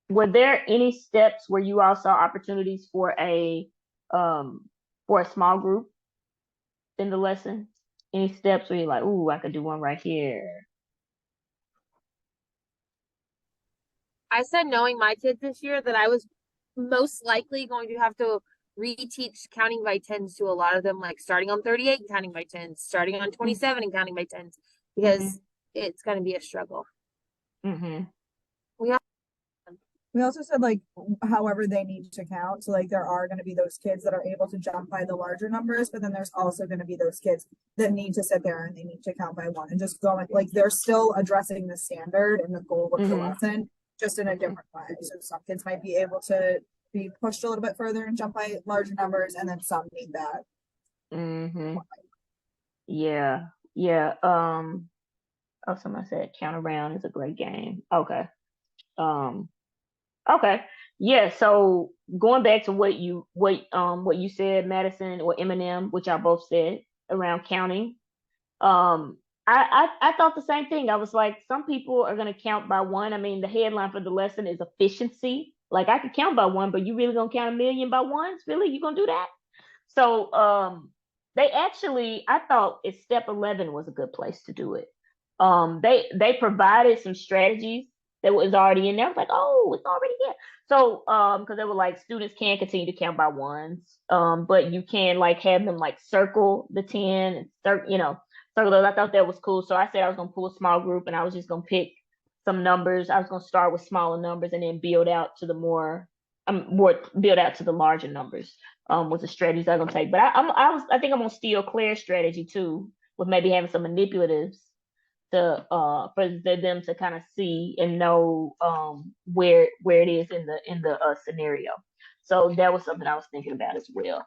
were there any steps where you all saw opportunities um for a small group in the lesson? Any steps where you're like, ooh, I could do one right here? I said, knowing my kids this year, that I was most likely going to have to reteach counting by tens to a lot of them, like starting on 38 and counting by tens, starting on 27 and counting by tens, Mm-hmm. because it's going to be a struggle. Mm-hmm. We have, We also said like however they need to count. So like there are going to be those kids that are able to jump by the larger numbers, but then there's also going to be those kids that need to sit there and they need to count by one and just going like they're still addressing the standard and the goal of the Mm-hmm. lesson just in a Mm-hmm. different way. So some kids might be able to be pushed a little bit further and jump by larger numbers, and then some need that. Mm-hmm. Yeah. Yeah. Oh, someone said Count Around is a great game. Okay. Um, okay. Yeah, so going back to what you said, Madison or Eminem, which I both said around counting. Um, I thought the same thing. I was like, some people are gonna count by one. I mean, the headline for the lesson is efficiency. Like I could count by one, but you really gonna count a million by ones? Really? You gonna do that? So they actually I thought it's step 11 was a good place to do it. They provided some strategies that was already in there. I was like, oh, it's already there. So because they were like students can continue to count by ones, but you can like have them like circle the 10 and circle those. I thought that was cool. So I said I was gonna pull a small group and I was just gonna pick some numbers. I was gonna start with smaller numbers and then build out to the more build out to the larger numbers. Was the strategies I'm gonna take. But I think I'm gonna steal Claire's strategy too, with maybe having some manipulatives to for them to kind of see and know where it is in the scenario. So that was something I was thinking about as well.